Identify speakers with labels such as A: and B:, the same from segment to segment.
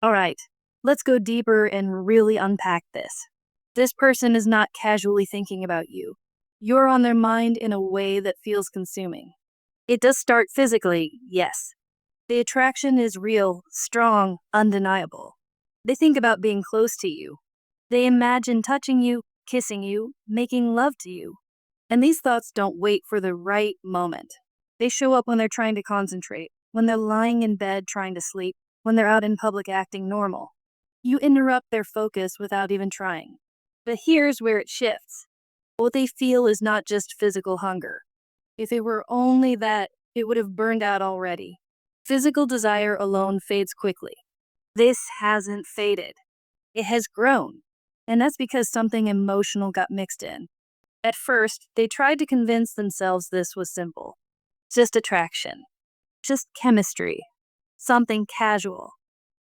A: Alright, let's go deeper and really unpack this. This person is not casually thinking about you. You're on their mind in a way that feels consuming. It does start physically, yes. The attraction is real, strong, undeniable. They think about being close to you. They imagine touching you, kissing you, making love to you. And these thoughts don't wait for the right moment. They show up when they're trying to concentrate, when they're lying in bed trying to sleep, when they're out in public acting normal. You interrupt their focus without even trying. But here's where it shifts. What they feel is not just physical hunger. If it were only that, it would have burned out already. Physical desire alone fades quickly. This hasn't faded. It has grown. And that's because something emotional got mixed in. At first, they tried to convince themselves this was simple. Just attraction. Just chemistry. Something casual.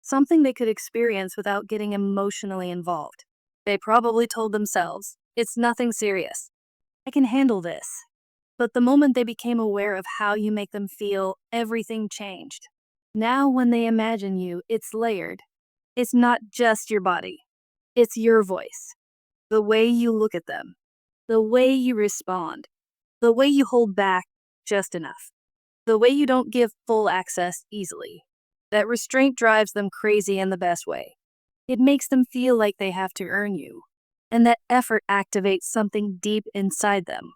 A: Something they could experience without getting emotionally involved. They probably told themselves, it's nothing serious. I can handle this. But the moment they became aware of how you make them feel, everything changed. Now, when they imagine you, it's layered. It's not just your body. It's your voice. The way you look at them. The way you respond. The way you hold back just enough. The way you don't give full access easily. That restraint drives them crazy in the best way. It makes them feel like they have to earn you. And that effort activates something deep inside them.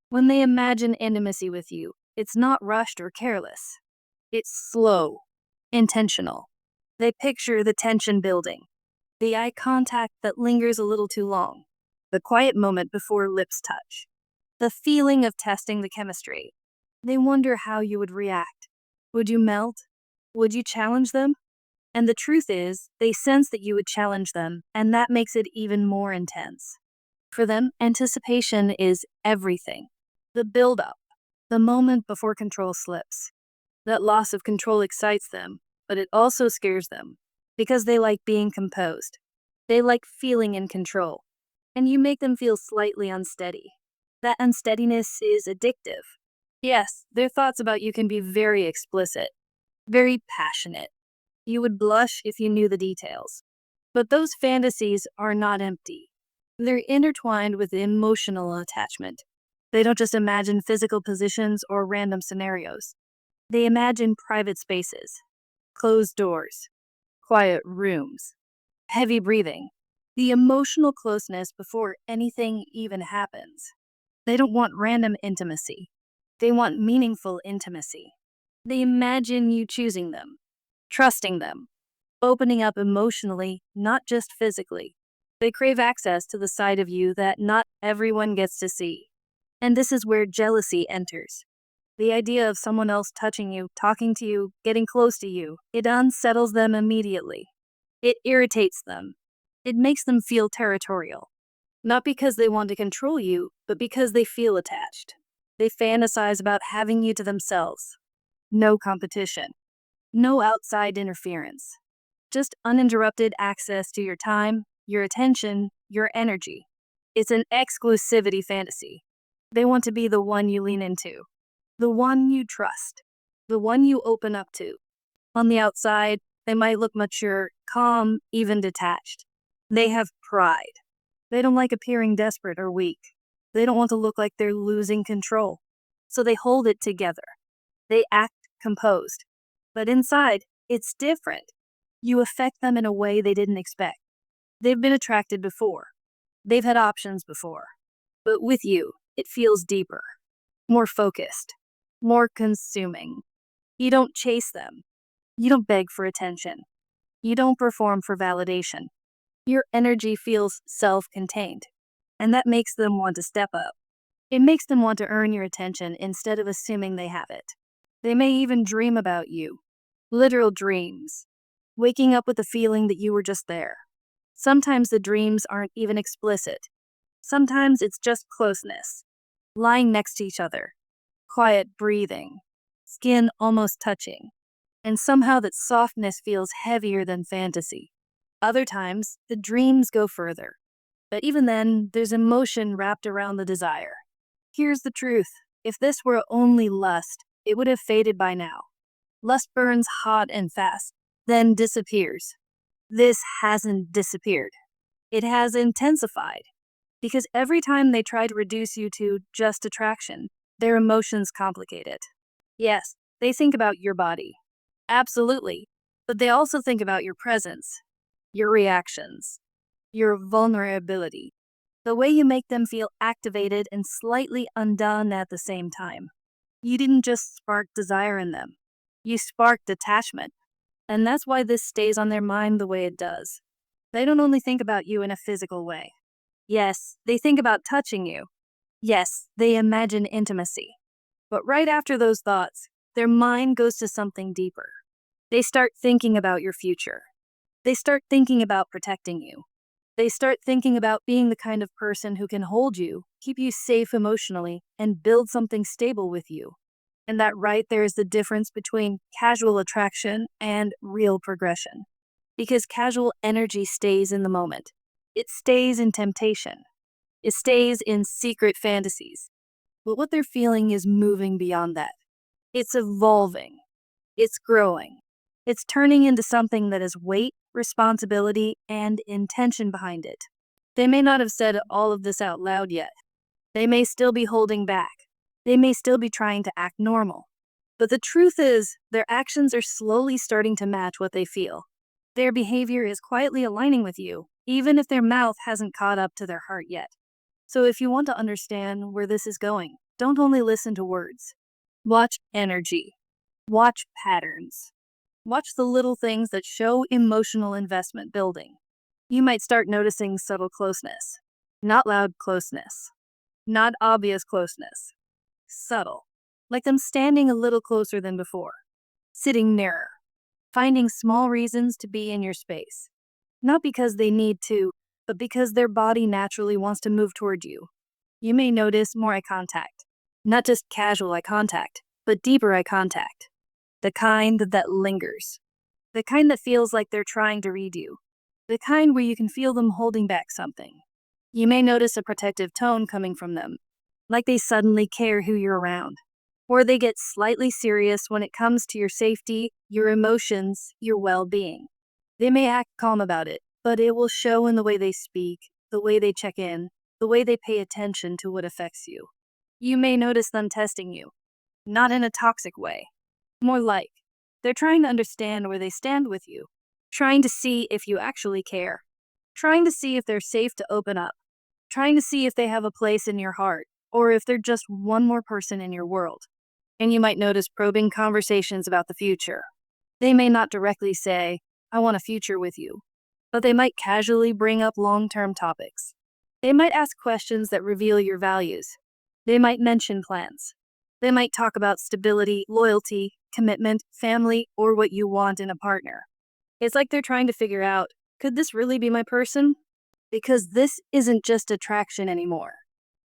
A: When they imagine intimacy with you, it's not rushed or careless. It's slow, intentional. They picture the tension building, the eye contact that lingers a little too long, the quiet moment before lips touch, the feeling of testing the chemistry. They wonder how you would react. Would you melt? Would you challenge them? And the truth is, they sense that you would challenge them, and that makes it even more intense. For them, anticipation is everything. The build-up, the moment before control slips. That loss of control excites them, but it also scares them, because they like being composed. They like feeling in control, and you make them feel slightly unsteady. That unsteadiness is addictive. Yes, their thoughts about you can be very explicit, very passionate. You would blush if you knew the details. But those fantasies are not empty. They're intertwined with emotional attachment. They don't just imagine physical positions or random scenarios. They imagine private spaces, closed doors, quiet rooms, heavy breathing, the emotional closeness before anything even happens. They don't want random intimacy. They want meaningful intimacy. They imagine you choosing them, trusting them, opening up emotionally, not just physically. They crave access to the side of you that not everyone gets to see. And this is where jealousy enters. The idea of someone else touching you, talking to you, getting close to you, it unsettles them immediately. It irritates them. It makes them feel territorial. Not because they want to control you, but because they feel attached. They fantasize about having you to themselves. No competition. No outside interference. Just uninterrupted access to your time, your attention, your energy. It's an exclusivity fantasy. They want to be the one you lean into, the one you trust, the one you open up to. On the outside, they might look mature, calm, even detached. They have pride. They don't like appearing desperate or weak. They don't want to look like they're losing control. So they hold it together. They act composed. But inside, it's different. You affect them in a way they didn't expect. They've been attracted before. They've had options before. But with you, it feels deeper, more focused, more consuming. You don't chase them. You don't beg for attention. You don't perform for validation. Your energy feels self-contained, and that makes them want to step up. It makes them want to earn your attention instead of assuming they have it. They may even dream about you. Literal dreams. Waking up with the feeling that you were just there. Sometimes the dreams aren't even explicit. Sometimes it's just closeness. Lying next to each other. Quiet breathing. Skin almost touching. And somehow that softness feels heavier than fantasy. Other times, the dreams go further. But even then, there's emotion wrapped around the desire. Here's the truth. If this were only lust, it would have faded by now. Lust burns hot and fast, then disappears. This hasn't disappeared. It has intensified. Because every time they try to reduce you to just attraction, their emotions complicate it. Yes, they think about your body. Absolutely. But they also think about your presence, your reactions, your vulnerability, the way you make them feel activated and slightly undone at the same time. You didn't just spark desire in them, you sparked attachment. And that's why this stays on their mind the way it does. They don't only think about you in a physical way. Yes, they think about touching you. Yes, they imagine intimacy. But right after those thoughts, their mind goes to something deeper. They start thinking about your future. They start thinking about protecting you. They start thinking about being the kind of person who can hold you, keep you safe emotionally, and build something stable with you. And that right there is the difference between casual attraction and real progression. Because casual energy stays in the moment, it stays in temptation, it stays in secret fantasies. But what they're feeling is moving beyond that. It's evolving, it's growing, it's turning into something that has weight, responsibility, and intention behind it. They may not have said all of this out loud yet. They may still be holding back. They may still be trying to act normal. But the truth is, their actions are slowly starting to match what they feel. Their behavior is quietly aligning with you, even if their mouth hasn't caught up to their heart yet. So if you want to understand where this is going, don't only listen to words. Watch energy. Watch patterns. Watch the little things that show emotional investment building. You might start noticing subtle closeness. Not loud closeness. Not obvious closeness. Subtle. Like them standing a little closer than before. Sitting nearer. Finding small reasons to be in your space. Not because they need to, but because their body naturally wants to move toward you. You may notice more eye contact. Not just casual eye contact, but deeper eye contact. The kind that lingers. The kind that feels like they're trying to read you. The kind where you can feel them holding back something. You may notice a protective tone coming from them, like they suddenly care who you're around. Or they get slightly serious when it comes to your safety, your emotions, your well-being. They may act calm about it, but it will show in the way they speak, the way they check in, the way they pay attention to what affects you. You may notice them testing you, not in a toxic way, more like they're trying to understand where they stand with you, trying to see if you actually care, trying to see if they're safe to open up, trying to see if they have a place in your heart, or if they're just one more person in your world. And you might notice probing conversations about the future. They may not directly say, I want a future with you, but they might casually bring up long-term topics. They might ask questions that reveal your values. They might mention plans. They might talk about stability, loyalty, commitment, family, or what you want in a partner. It's like they're trying to figure out, could this really be my person? Because this isn't just attraction anymore.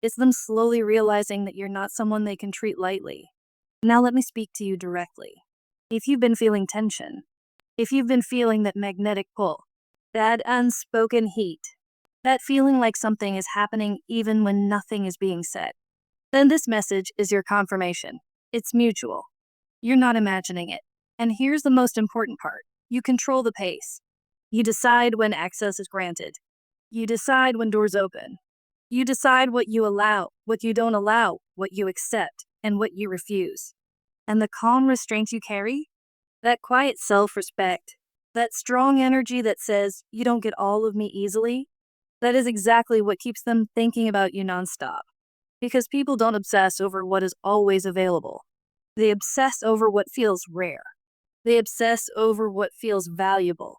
A: It's them slowly realizing that you're not someone they can treat lightly. Now let me speak to you directly. If you've been feeling tension, if you've been feeling that magnetic pull, that unspoken heat, that feeling like something is happening even when nothing is being said, then this message is your confirmation. It's mutual. You're not imagining it. And here's the most important part. You control the pace. You decide when access is granted. You decide when doors open. You decide what you allow, what you don't allow, what you accept, and what you refuse. And the calm restraint you carry, that quiet self-respect, that strong energy that says, you don't get all of me easily, that is exactly what keeps them thinking about you nonstop. Because people don't obsess over what is always available. They obsess over what feels rare. They obsess over what feels valuable.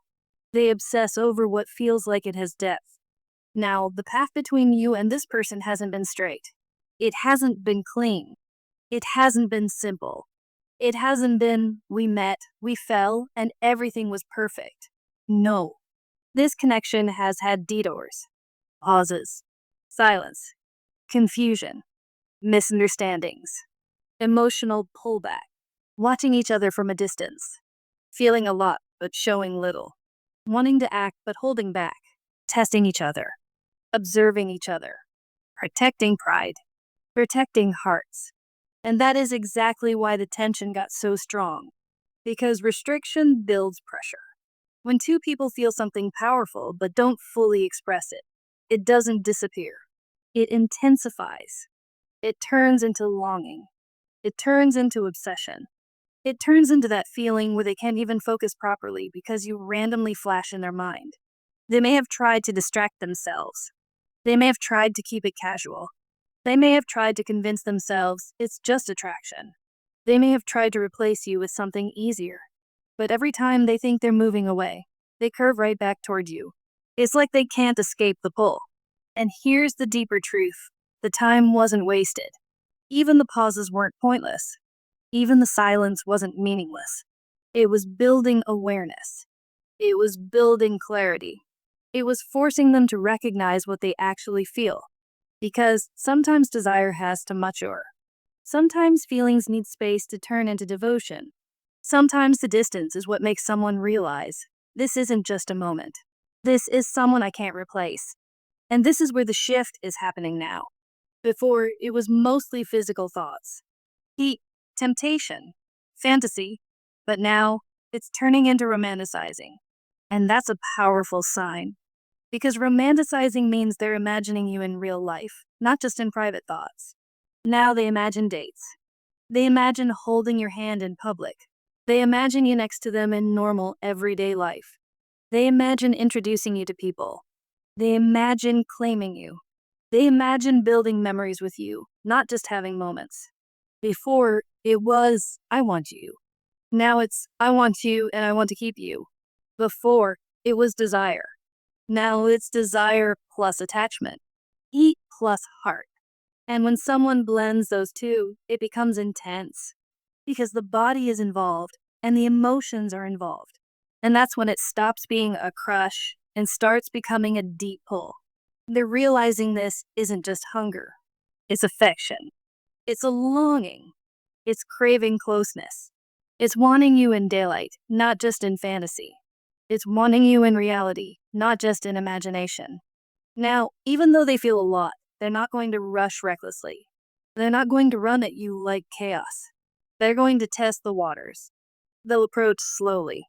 A: They obsess over what feels like it has depth. Now, the path between you and this person hasn't been straight. It hasn't been clean. It hasn't been simple. It hasn't been, we met, we fell, and everything was perfect. No. This connection has had detours, pauses, silence, confusion, misunderstandings, emotional pullback, watching each other from a distance, feeling a lot but showing little, wanting to act but holding back, testing each other, observing each other, protecting pride, protecting hearts. And that is exactly why the tension got so strong, because restriction builds pressure. When two people feel something powerful but don't fully express it, it doesn't disappear. It intensifies. It turns into longing. It turns into obsession. It turns into that feeling where they can't even focus properly because you randomly flash in their mind. They may have tried to distract themselves. They may have tried to keep it casual. They may have tried to convince themselves it's just attraction. They may have tried to replace you with something easier. But every time they think they're moving away, they curve right back toward you. It's like they can't escape the pull. And here's the deeper truth: the time wasn't wasted. Even the pauses weren't pointless. Even the silence wasn't meaningless. It was building awareness. It was building clarity. It was forcing them to recognize what they actually feel. Because sometimes desire has to mature. Sometimes feelings need space to turn into devotion. Sometimes the distance is what makes someone realize this isn't just a moment. This is someone I can't replace. And this is where the shift is happening now. Before, it was mostly physical thoughts, heat, temptation, fantasy, but now it's turning into romanticizing. And that's a powerful sign. Because romanticizing means they're imagining you in real life, not just in private thoughts. Now they imagine dates. They imagine holding your hand in public. They imagine you next to them in normal, everyday life. They imagine introducing you to people. They imagine claiming you. They imagine building memories with you, not just having moments. Before, it was, I want you. Now it's, I want you and I want to keep you. Before, it was desire. Now it's desire plus attachment. Heat plus heart. And when someone blends those two, it becomes intense. Because the body is involved and the emotions are involved. And that's when it stops being a crush and starts becoming a deep pull. They're realizing this isn't just hunger, it's affection, it's a longing, it's craving closeness, it's wanting you in daylight, not just in fantasy. It's wanting you in reality, not just in imagination. Now, even though they feel a lot, they're not going to rush recklessly. They're not going to run at you like chaos. They're going to test the waters. They'll approach slowly.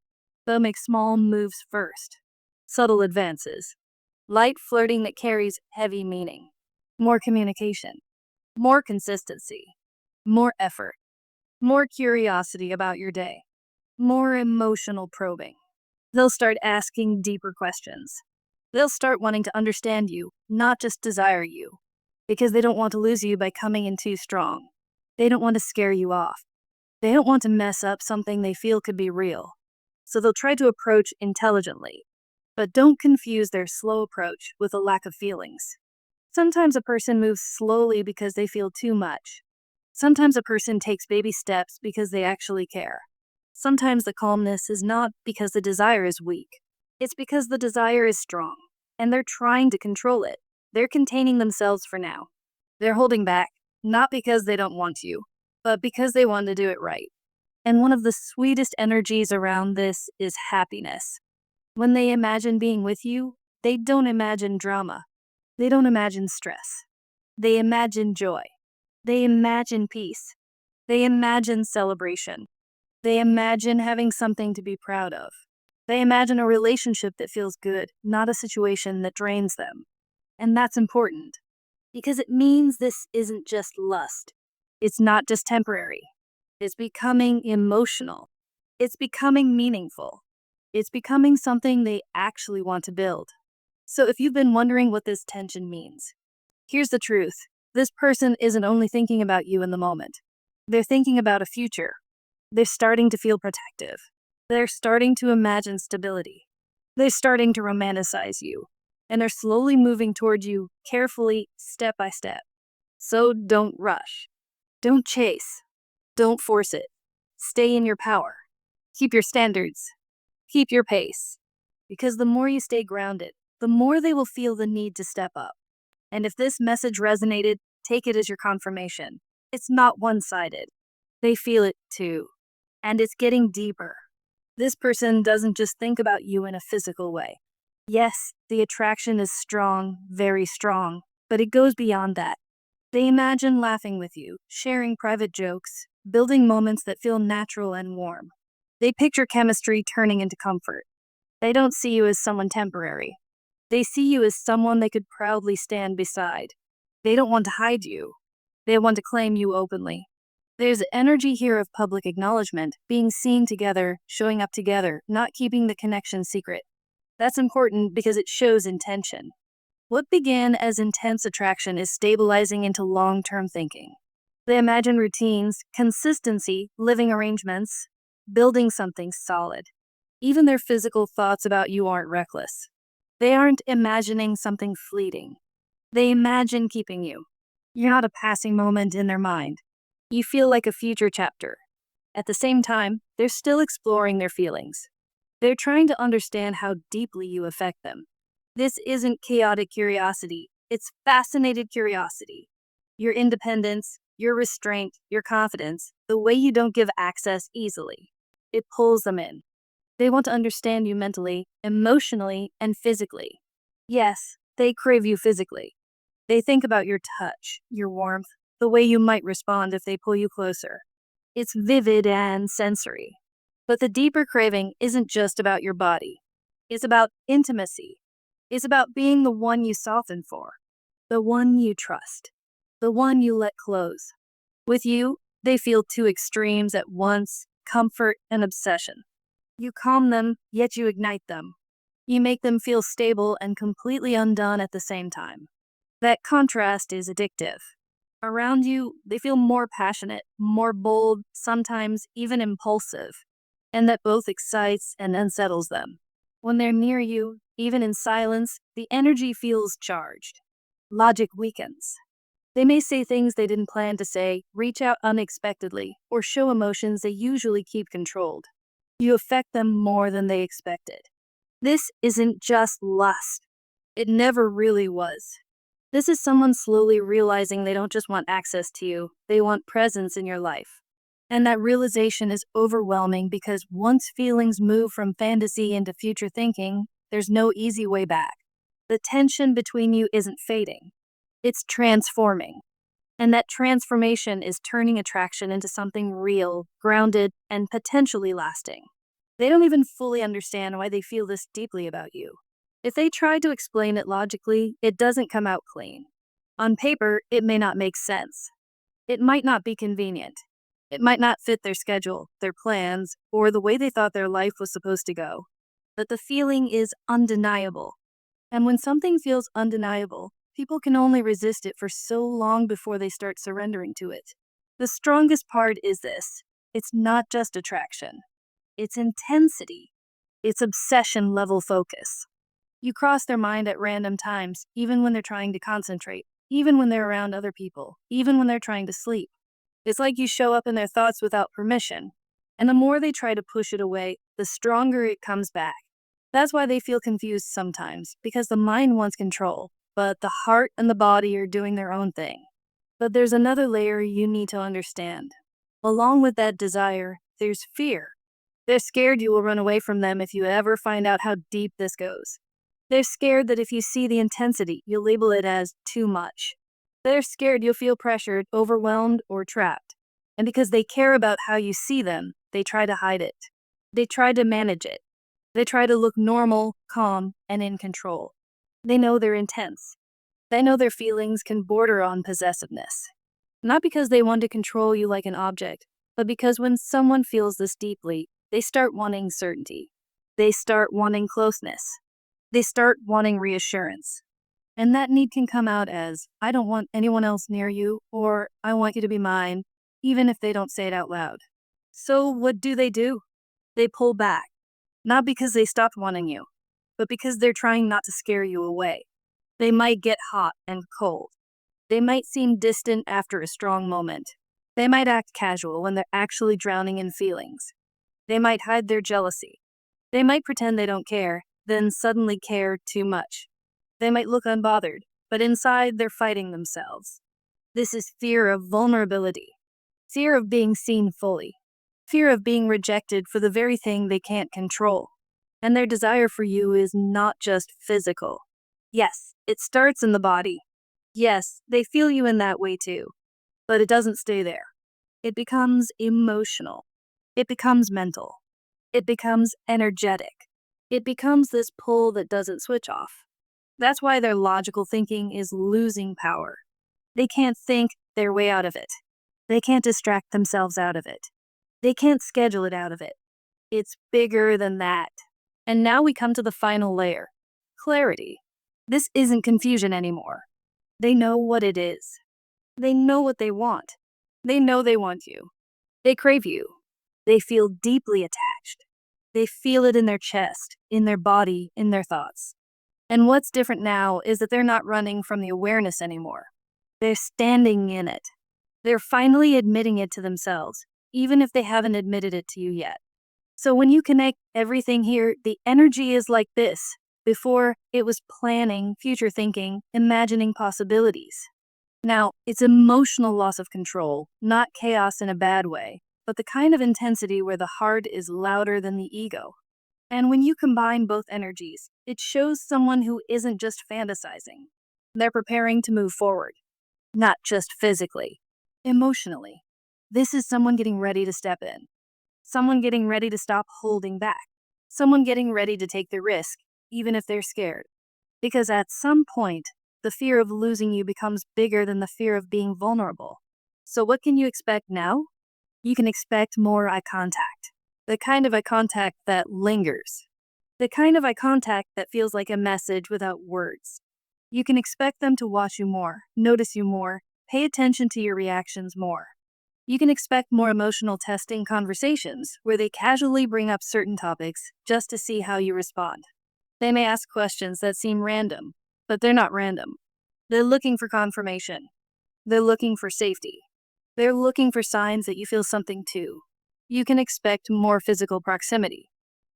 A: They'll make small moves first. Subtle advances. Light flirting that carries heavy meaning. More communication. More consistency. More effort. More curiosity about your day. More emotional probing. They'll start asking deeper questions. They'll start wanting to understand you, not just desire you. Because they don't want to lose you by coming in too strong. They don't want to scare you off. They don't want to mess up something they feel could be real. So they'll try to approach intelligently. But don't confuse their slow approach with a lack of feelings. Sometimes a person moves slowly because they feel too much. Sometimes a person takes baby steps because they actually care. Sometimes the calmness is not because the desire is weak. It's because the desire is strong, and they're trying to control it. They're containing themselves for now. They're holding back, not because they don't want you, but because they want to do it right. And one of the sweetest energies around this is happiness. When they imagine being with you, they don't imagine drama. They don't imagine stress. They imagine joy. They imagine peace. They imagine celebration. They imagine having something to be proud of. They imagine a relationship that feels good, not a situation that drains them. And that's important, because it means this isn't just lust. It's not just temporary. It's becoming emotional. It's becoming meaningful. It's becoming something they actually want to build. So if you've been wondering what this tension means, here's the truth. This person isn't only thinking about you in the moment. They're thinking about a future. They're starting to feel protective. They're starting to imagine stability. They're starting to romanticize you. And they're slowly moving toward you, carefully, step by step. So don't rush. Don't chase. Don't force it. Stay in your power. Keep your standards. Keep your pace. Because the more you stay grounded, the more they will feel the need to step up. And if this message resonated, take it as your confirmation. It's not one-sided. They feel it too. And it's getting deeper. This person doesn't just think about you in a physical way. Yes, the attraction is strong, very strong, but it goes beyond that. They imagine laughing with you, sharing private jokes, building moments that feel natural and warm. They picture chemistry turning into comfort. They don't see you as someone temporary. They see you as someone they could proudly stand beside. They don't want to hide you. They want to claim you openly. There's energy here of public acknowledgement, being seen together, showing up together, not keeping the connection secret. That's important because it shows intention. What began as intense attraction is stabilizing into long-term thinking. They imagine routines, consistency, living arrangements, building something solid. Even their physical thoughts about you aren't reckless. They aren't imagining something fleeting. They imagine keeping you. You're not a passing moment in their mind. You feel like a future chapter. At the same time, they're still exploring their feelings. They're trying to understand how deeply you affect them. This isn't chaotic curiosity, it's fascinated curiosity. Your independence, your restraint, your confidence, the way you don't give access easily. It pulls them in. They want to understand you mentally, emotionally, and physically. Yes, they crave you physically. They think about your touch, your warmth, the way you might respond if they pull you closer. It's vivid and sensory. But the deeper craving isn't just about your body. It's about intimacy. It's about being the one you soften for, the one you trust, the one you let close. With you, they feel two extremes at once, comfort and obsession. You calm them, yet you ignite them. You make them feel stable and completely undone at the same time. That contrast is addictive. Around you, they feel more passionate, more bold, sometimes even impulsive, and that both excites and unsettles them. When they're near you, even in silence, the energy feels charged. Logic weakens. They may say things they didn't plan to say, reach out unexpectedly, or show emotions they usually keep controlled. You affect them more than they expected. This isn't just lust. It never really was. This is someone slowly realizing they don't just want access to you, they want presence in your life. And that realization is overwhelming because once feelings move from fantasy into future thinking, there's no easy way back. The tension between you isn't fading, it's transforming. And that transformation is turning attraction into something real, grounded, and potentially lasting. They don't even fully understand why they feel this deeply about you. If they try to explain it logically, it doesn't come out clean. On paper, it may not make sense. It might not be convenient. It might not fit their schedule, their plans, or the way they thought their life was supposed to go. But the feeling is undeniable. And when something feels undeniable, people can only resist it for so long before they start surrendering to it. The strongest part is this: it's not just attraction, it's intensity, it's obsession level focus. You cross their mind at random times, even when they're trying to concentrate, even when they're around other people, even when they're trying to sleep. It's like you show up in their thoughts without permission. And the more they try to push it away, the stronger it comes back. That's why they feel confused sometimes, because the mind wants control, but the heart and the body are doing their own thing. But there's another layer you need to understand. Along with that desire, there's fear. They're scared you will run away from them if you ever find out how deep this goes. They're scared that if you see the intensity, you'll label it as too much. They're scared you'll feel pressured, overwhelmed, or trapped. And because they care about how you see them, they try to hide it. They try to manage it. They try to look normal, calm, and in control. They know they're intense. They know their feelings can border on possessiveness. Not because they want to control you like an object, but because when someone feels this deeply, they start wanting certainty. They start wanting closeness. They start wanting reassurance. And that need can come out as, I don't want anyone else near you, or I want you to be mine, even if they don't say it out loud. So what do? They pull back. Not because they stopped wanting you, but because they're trying not to scare you away. They might get hot and cold. They might seem distant after a strong moment. They might act casual when they're actually drowning in feelings. They might hide their jealousy. They might pretend they don't care, then suddenly care too much. They might look unbothered, but inside they're fighting themselves. This is fear of vulnerability, fear of being seen fully, fear of being rejected for the very thing they can't control. And their desire for you is not just physical. Yes, it starts in the body. Yes, they feel you in that way too. But it doesn't stay there. It becomes emotional. It becomes mental. It becomes energetic. It becomes this pull that doesn't switch off. That's why their logical thinking is losing power. They can't think their way out of it. They can't distract themselves out of it. They can't schedule it out of it. It's bigger than that. And now we come to the final layer, clarity. This isn't confusion anymore. They know what it is. They know what they want. They know they want you. They crave you. They feel deeply attached. They feel it in their chest, in their body, in their thoughts. And what's different now is that they're not running from the awareness anymore. They're standing in it. They're finally admitting it to themselves, even if they haven't admitted it to you yet. So when you connect everything here, the energy is like this. Before, it was planning, future thinking, imagining possibilities. Now, it's emotional loss of control, not chaos in a bad way, but the kind of intensity where the heart is louder than the ego. And when you combine both energies, it shows someone who isn't just fantasizing. They're preparing to move forward, not just physically, emotionally. This is someone getting ready to step in, someone getting ready to stop holding back, someone getting ready to take the risk, even if they're scared. Because at some point, the fear of losing you becomes bigger than the fear of being vulnerable. So what can you expect now? You can expect more eye contact. The kind of eye contact that lingers. The kind of eye contact that feels like a message without words. You can expect them to watch you more, notice you more, pay attention to your reactions more. You can expect more emotional testing conversations where they casually bring up certain topics just to see how you respond. They may ask questions that seem random, but they're not random. They're looking for confirmation. They're looking for safety. They're looking for signs that you feel something too. You can expect more physical proximity.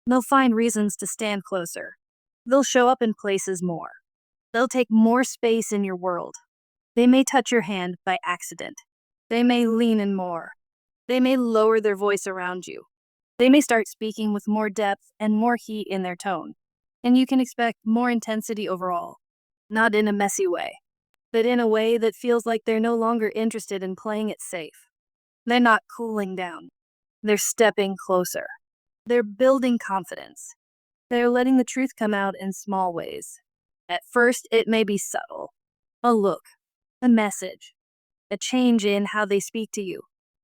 A: They'll find reasons to stand closer. They'll show up in places more. They'll take more space in your world. They may touch your hand by accident. They may lean in more. They may lower their voice around you. They may start speaking with more depth and more heat in their tone. And you can expect more intensity overall. Not in a messy way, but in a way that feels like they're no longer interested in playing it safe. They're not cooling down. They're stepping closer. They're building confidence. They're letting the truth come out in small ways. At first, it may be subtle. A look, a message, a change in how they speak to you,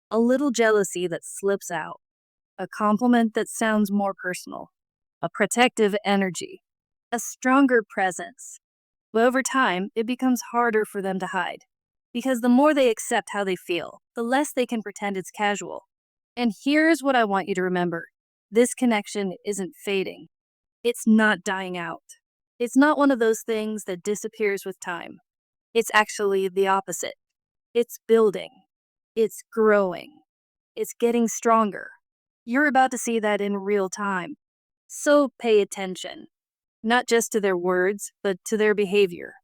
A: a little jealousy that slips out, a compliment that sounds more personal, a protective energy, a stronger presence. But over time, it becomes harder for them to hide. Because the more they accept how they feel, the less they can pretend it's casual. And here's what I want you to remember. This connection isn't fading. It's not dying out. It's not one of those things that disappears with time. It's actually the opposite. It's building. It's growing. It's getting stronger. You're about to see that in real time. So pay attention. Not just to their words, but to their behavior.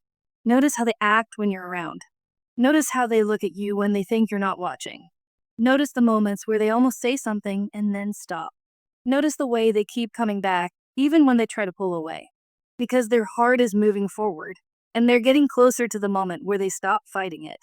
A: Notice how they act when you're around. Notice how they look at you when they think you're not watching. Notice the moments where they almost say something and then stop. Notice the way they keep coming back, even when they try to pull away. Because their heart is moving forward, and they're getting closer to the moment where they stop fighting it.